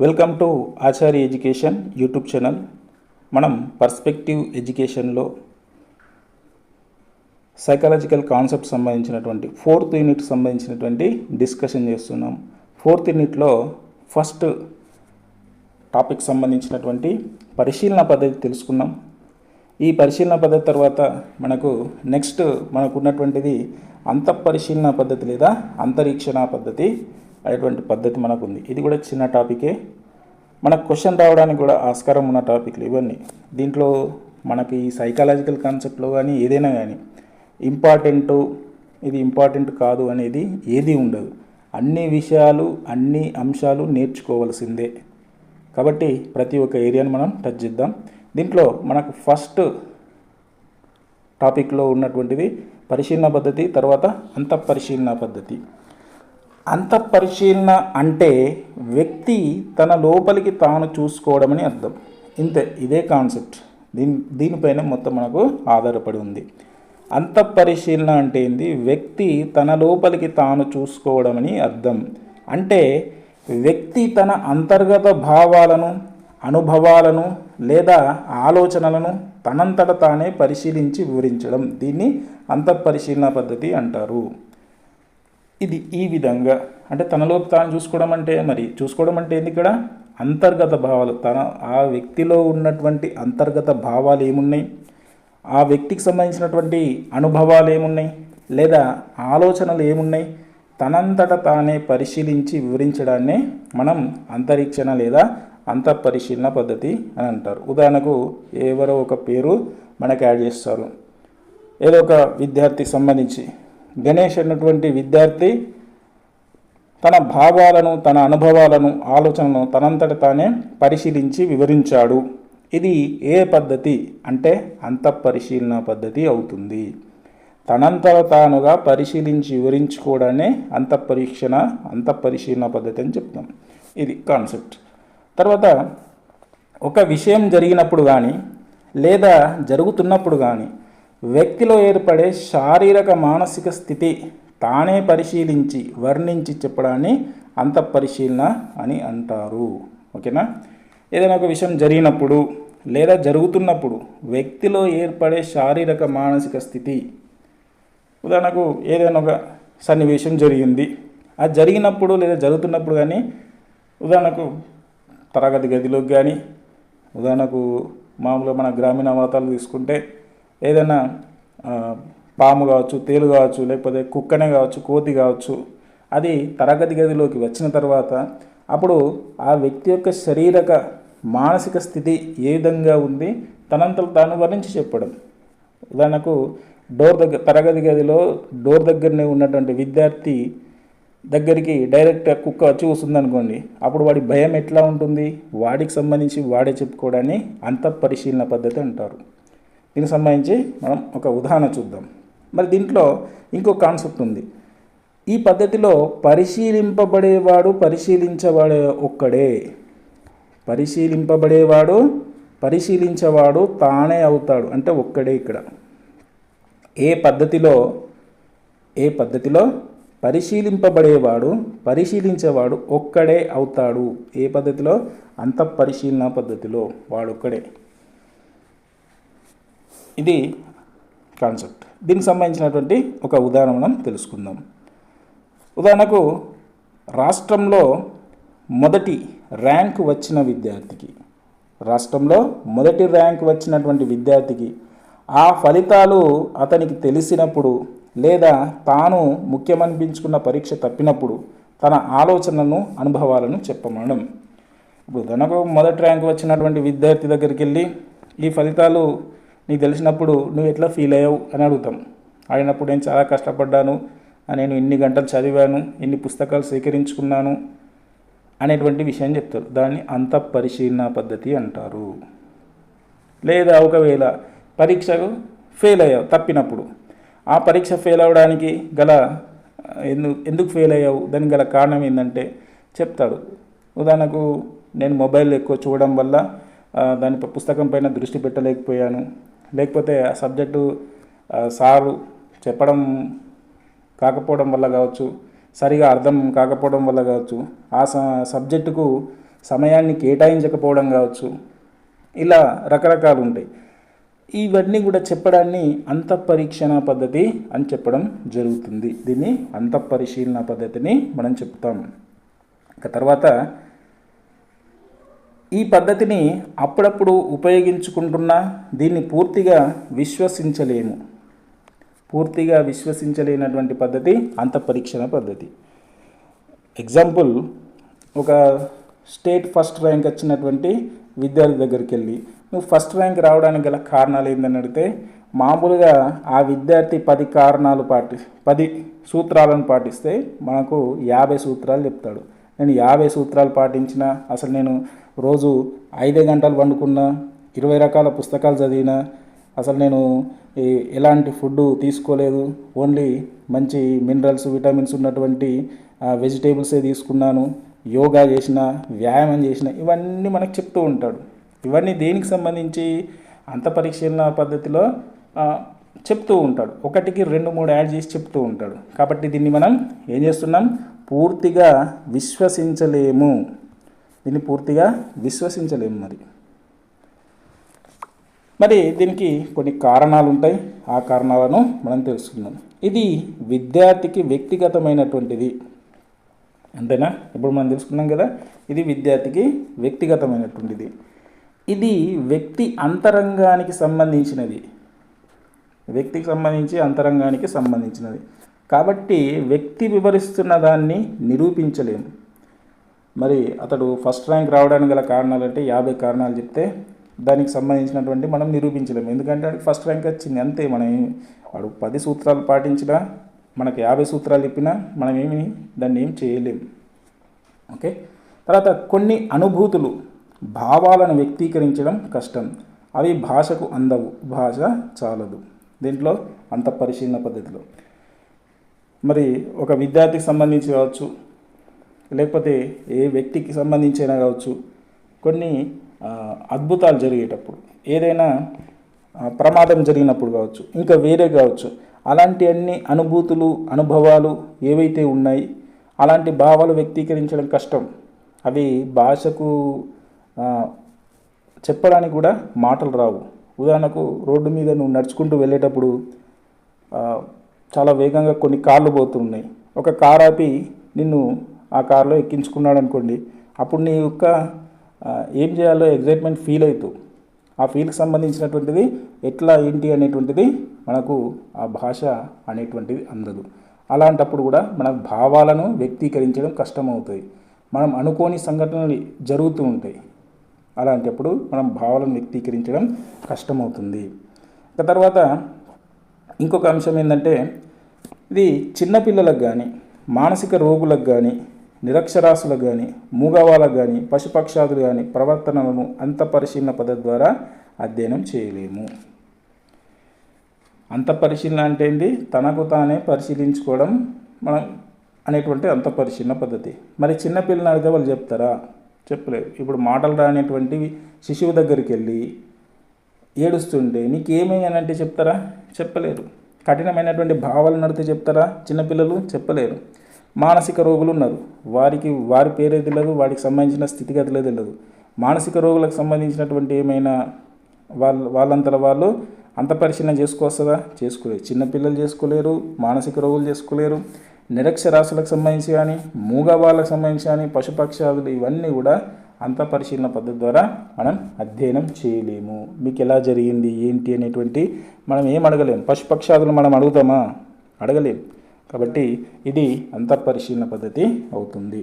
Welcome to Acharya education YouTube channel. మనం perspective ఎడ్యుకేషన్లో psychological concept సంబంధించినటువంటి 4th యూనిట్ సంబంధించినటువంటి డిస్కషన్ చేస్తున్నాం. 4th యూనిట్లో ఫస్ట్ టాపిక్ సంబంధించినటువంటి పరిశీలన పద్ధతి తెలుసుకున్నాం. ఈ పరిశీలన పద్ధతి తర్వాత నెక్స్ట్ మనకున్నటువంటిది అంతఃపరిశీలన పద్ధతి లేదా అంతరీక్షణ పద్ధతి అనేటువంటి పద్ధతి మనకు ఉంది. ఇది కూడా చిన్న టాపికే, మనకు క్వశ్చన్ రావడానికి కూడా ఆస్కారం ఉన్న టాపిక్లు ఇవన్నీ. దీంట్లో మనకి సైకాలజికల్ కాన్సెప్ట్లో కానీ ఏదైనా కానీ ఇది ఇంపార్టెంట్ కాదు అనేది ఏది ఉండదు. అన్ని విషయాలు అన్ని అంశాలు నేర్చుకోవాల్సిందే. కాబట్టి ప్రతి ఒక్క ఏరియాని మనం టచ్ చేద్దాం. దీంట్లో మనకు ఫస్ట్ టాపిక్లో ఉన్నటువంటిది పరిశీలన పద్ధతి, తర్వాత అంతఃపరిశీలన పద్ధతి. అంతఃపరిశీలన అంటే వ్యక్తి తన లోపలికి తాను చూసుకోవడం అని అర్థం. ఇదే కాన్సెప్ట్. దీనిపైన మొత్తం మనకు ఆధారపడి ఉంది. అంతఃపరిశీలన అంటే ఏంది? వ్యక్తి తన లోపలికి తాను చూసుకోవడం అని అర్థం. అంటే వ్యక్తి తన అంతర్గత భావాలను, అనుభవాలను లేదా ఆలోచనలను తనంతట తానే పరిశీలించి వివరించడం, దీన్ని అంతఃపరిశీలన పద్ధతి అంటారు. ఇది ఈ విధంగా అంటే తనలోకి తాను చూసుకోవడం అంటే ఏంది? ఇక్కడ అంతర్గత భావాలు, ఆ వ్యక్తిలో ఉన్నటువంటి అంతర్గత భావాలు ఏమున్నాయి, ఆ వ్యక్తికి సంబంధించినటువంటి అనుభవాలు ఏమున్నాయి లేదా ఆలోచనలు ఏమున్నాయి, తనంతట తానే పరిశీలించి వివరించడాన్నే మనం అంతరీక్షణ లేదా అంతఃపరిశీలన పద్ధతి అని అంటారు. ఉదాహరణకు ఎవరో ఒక పేరు మనకు యాడ్ చేస్తారు. ఏదో ఒక విద్యార్థికి సంబంధించి గణేష్ అన్నటువంటి విద్యార్థి తన భావాలను, తన అనుభవాలను, ఆలోచనలను తనంతట తానే పరిశీలించి వివరించాడు. ఇది ఏ పద్ధతి అంటే అంతఃపరిశీలన పద్ధతి అవుతుంది. తనంతట తానుగా పరిశీలించి వివరించుకోవడాన్ని అంతఃపరిశీలన పద్ధతి అని చెప్తాం. ఇది కాన్సెప్ట్. తర్వాత ఒక విషయం జరిగినప్పుడు కానీ లేదా జరుగుతున్నప్పుడు కానీ వ్యక్తిలో ఏర్పడే శారీరక మానసిక స్థితి తానే పరిశీలించి వర్ణించి చెప్పడాన్ని అంతఃపరిశీలన అని అంటారు. ఓకేనా? ఏదైనా ఒక విషయం జరిగినప్పుడు లేదా జరుగుతున్నప్పుడు వ్యక్తిలో ఏర్పడే శారీరక మానసిక స్థితి, ఉదాహరణకు ఏదైనా ఒక సన్నివేశం జరిగింది, అది జరిగినప్పుడు లేదా జరుగుతున్నప్పుడు కానీ ఉదాహరణకు తరగతి గదిలోకి కానీ, ఉదాహరణకు మామూలుగా మన గ్రామీణ వాతావరణం తీసుకుంటే ఏదైనా పాము కావచ్చు, తేలు కావచ్చు, లేకపోతే కుక్కనే కావచ్చు, కోతి కావచ్చు, అది తరగతి గదిలోకి వచ్చిన తర్వాత అప్పుడు ఆ వ్యక్తి యొక్క శారీరక మానసిక స్థితి ఏ విధంగా ఉంది తనంతలో తాను వర్ణించి చెప్పడం. ఉదాహరణకు తరగతి గదిలో డోర్ దగ్గరనే ఉన్నటువంటి విద్యార్థి దగ్గరికి డైరెక్ట్ కుక్క వచ్చి కూస్తుంది అనుకోండి, అప్పుడు వాడి భయం ఎట్లా ఉంటుంది, వాడికి సంబంధించి వాడే చెప్పుకోవడాన్ని అంతఃపరిశీలన పద్ధతి అంటారు. దీనికి సంబంధించి మనం ఒక ఉదాహరణ చూద్దాం. మరి దీంట్లో ఇంకో కాన్సెప్ట్ ఉంది. ఈ పద్ధతిలో పరిశీలింపబడేవాడు పరిశీలించబడే ఒక్కడే. పరిశీలించేవాడు తానే అవుతాడు అంటే ఒక్కడే. ఇక్కడ ఏ పద్ధతిలో పరిశీలింపబడేవాడు పరిశీలించేవాడు ఒక్కడే అవుతాడు. ఏ పద్ధతిలో? అంతఃపరిశీలన పద్ధతిలో వాడొక్కడే. ఇది కాన్సెప్ట్. దీనికి సంబంధించినటువంటి ఒక ఉదాహరణ మనం తెలుసుకుందాం. ఉదాహరణకు రాష్ట్రంలో మొదటి ర్యాంక్ వచ్చినటువంటి విద్యార్థికి ఆ ఫలితాలు అతనికి తెలిసినప్పుడు లేదా తాను ముఖ్యమనిపించుకున్న పరీక్ష తప్పినప్పుడు తన ఆలోచనలను, అనుభవాలను చెప్పమనడం. ఇప్పుడు ఉదాహరణకు మొదటి ర్యాంక్ వచ్చినటువంటి విద్యార్థి దగ్గరికి వెళ్ళి ఈ ఫలితాలు నీకు తెలిసినప్పుడు నువ్వు ఎట్లా ఫీల్ అయ్యావు అని అడుగుతాం. అడిగినప్పుడు నేను చాలా కష్టపడ్డాను, నేను ఇన్ని గంటలు చదివాను, ఇన్ని పుస్తకాలు సేకరించుకున్నాను అనేటువంటి విషయం చెప్తారు. దాన్ని అంతఃపరిశీలన పద్ధతి అంటారు. లేదా ఒకవేళ పరీక్షకు ఫెయిల్ అయ్యావు తప్పినప్పుడు, ఆ పరీక్ష ఫెయిల్ అవ్వడానికి గల ఎందుకు ఫెయిల్ అయ్యావు, దానికి గల కారణం ఏంటంటే చెప్తాడు. ఉదాహరణకు నేను మొబైల్ ఎక్కువ చూడడం వల్ల దాని పుస్తకం పైన దృష్టి పెట్టలేకపోయాను, లేకపోతే ఆ సబ్జెక్టు సారు చెప్పడం కాకపోవడం వల్ల కావచ్చు, సరిగా అర్థం కాకపోవడం వల్ల కావచ్చు, ఆ సబ్జెక్టుకు సమయాన్ని కేటాయించకపోవడం కావచ్చు, ఇలా రకరకాలు ఉంటాయి. ఇవన్నీ కూడా చెప్పడాన్ని అంతఃపరీక్షణ పద్ధతి అని చెప్పడం జరుగుతుంది. దీన్ని అంతఃపరిశీలన పద్ధతిని మనం చెప్తాం. ఇక తర్వాత ఈ పద్ధతిని అప్పుడప్పుడు ఉపయోగించుకుంటున్నా దీన్ని పూర్తిగా విశ్వసించలేనటువంటి పద్ధతి అంతఃపరీక్షణ పద్ధతి. ఎగ్జాంపుల్, ఒక స్టేట్ ఫస్ట్ ర్యాంక్ వచ్చినటువంటి విద్యార్థి దగ్గరికి వెళ్ళి నువ్వు ఫస్ట్ ర్యాంక్ రావడానికి గల కారణాలు ఏందని అడిగితే, మామూలుగా ఆ విద్యార్థి 10 సూత్రాలను పాటిస్తే మనకు 50 సూత్రాలు చెప్తాడు. నేను 50 సూత్రాలు పాటించిన, అసలు నేను రోజు 5 గంటలు వండుకున్నా, 20 రకాల పుస్తకాలు చదివినా, అసలు నేను ఎలాంటి ఫుడ్ తీసుకోలేదు, ఓన్లీ మంచి మినరల్స్ విటమిన్స్ ఉన్నటువంటి వెజిటేబుల్సే తీసుకున్నాను, యోగా చేసిన, వ్యాయామం చేసిన, ఇవన్నీ మనకు చెప్తూ ఉంటాడు. ఇవన్నీ దేనికి సంబంధించి అంతఃపరిశీలన పద్ధతిలో చెప్తూ ఉంటాడు. ఒకటికి 2-3 యాడ్ చేసి చెప్తూ ఉంటాడు. కాబట్టి దీన్ని మనం ఏం చేస్తున్నాం, పూర్తిగా విశ్వసించలేము. మరి దీనికి కొన్ని కారణాలు ఉంటాయి. ఆ కారణాలను మనం తెలుసుకుందాం. ఇది విద్యార్థికి వ్యక్తిగతమైనటువంటిది, అంతేనా? ఇప్పుడు మనం తెలుసుకున్నాం కదా, ఇది విద్యార్థికి వ్యక్తిగతమైనటువంటిది. ఇది వ్యక్తి అంతరంగానికి సంబంధించినది. కాబట్టి వ్యక్తి వివరిస్తున్న దాన్ని నిరూపించలేము. మరి అతడు ఫస్ట్ ర్యాంక్ రావడానికి గల కారణాలు అంటే 50 కారణాలు చెప్తే దానికి సంబంధించినటువంటి మనం నిరూపించలేము. ఎందుకంటే వాడికి ఫస్ట్ ర్యాంక్ వచ్చింది, అంతే. వాడు 10 సూత్రాలు పాటించినా, మనకి 50 సూత్రాలు చెప్పినా మనం దాన్ని ఏం చేయలేము. ఓకే. తర్వాత కొన్ని అనుభూతులు, భావాలను వ్యక్తీకరించడం కష్టం. అవి భాషకు అందవు, భాష చాలదు. దీంట్లో అంతఃపరిశీలన పద్ధతిలో మరి ఒక విద్యార్థికి సంబంధించి కావచ్చు, లేకపోతే ఏ వ్యక్తికి సంబంధించైనా కావచ్చు, కొన్ని అద్భుతాలు జరిగేటప్పుడు, ఏదైనా ప్రమాదం జరిగినప్పుడు కావచ్చు, ఇంకా వేరే కావచ్చు, అలాంటి అన్ని అనుభూతులు, అనుభవాలు ఏవైతే ఉన్నాయి, అలాంటి భావాలు వ్యక్తీకరించడం కష్టం. అవి భాషకు చెప్పడానికి కూడా మాటలు రావు. ఉదాహరణకు, రోడ్డు మీద నువ్వు నడుచుకుంటూ వెళ్ళేటప్పుడు చాలా వేగంగా కొన్ని కార్లు పోతున్నాయి. ఒక కార్ ఆపి నిన్ను ఆ కార్లో ఎక్కించుకున్నాడు అనుకోండి, అప్పుడు నీ యొక్క ఏం చేయాలో ఎగ్జైట్మెంట్ ఫీల్ అవుతావు. ఆ ఫీల్కి సంబంధించినటువంటిది ఎట్లా ఏంటి అనేటువంటిది మనకు ఆ భాష అనేటువంటిది అందదు. అలాంటప్పుడు కూడా మన భావాలను వ్యక్తీకరించడం కష్టమవుతుంది. మనం అనుకోని సంఘటనలు జరుగుతూ ఉంటాయి. అలాంటప్పుడు మనం భావాలను వ్యక్తీకరించడం కష్టమవుతుంది. తర్వాత ఇంకొక అంశం ఏంటంటే, ఇది చిన్నపిల్లలకు కానీ, మానసిక రోగులకు కానీ, నిరక్షరాస్యులకు కానీ, మూగవాళ్ళకు కానీ, పశుపక్షాదులు కానీ ప్రవర్తనలను అంతఃపరిశీలన పద్ధతి ద్వారా అధ్యయనం చేయలేము. అంతఃపరిశీలన అంటే ఏంటి? తనకు తానే పరిశీలించుకోవడం మనం అనేటువంటి అంతఃపరిశీలన పద్ధతి. మరి చిన్నపిల్లలు అడిగితే వాళ్ళు చెప్తారా? చెప్పలేరు. ఇప్పుడు మాటలు రానిటువంటి శిశువు దగ్గరికి వెళ్ళి ఏడుస్తుంటే నీకేమైందంటే చెప్తారా? చెప్పలేరు. కఠినమైనటువంటి భావాలను అడిగితే చెప్తారా? చిన్నపిల్లలు చెప్పలేరు. మానసిక రోగులు ఉన్నారు, వారి పేరే తెలియదు, వాడికి సంబంధించిన స్థితిగతులే తెలియదు. మానసిక రోగులకు సంబంధించినటువంటి ఏమైనా వాళ్ళంతలో వాళ్ళు అంతఃపరిశీలన చేసుకోవస్తుందా? చేసుకోలేరు. చిన్నపిల్లలు చేసుకోలేరు, మానసిక రోగులు చేసుకోలేరు. నిరక్షరాస్యులకు సంబంధించి కానీ, మూగ వాళ్ళకు సంబంధించి కానీ, పశుపక్షాదులు, ఇవన్నీ కూడా అంతఃపరిశీలన పద్ధతి ద్వారా మనం అధ్యయనం చేయలేము. మీకు ఎలా జరిగింది ఏంటి అనేటువంటి మనం ఏం అడగలేము. పశుపక్షాదులు మనం అడుగుతామా? అడగలేము. కాబట్టి ఇది అంతఃపరిశీలన పద్ధతి అవుతుంది.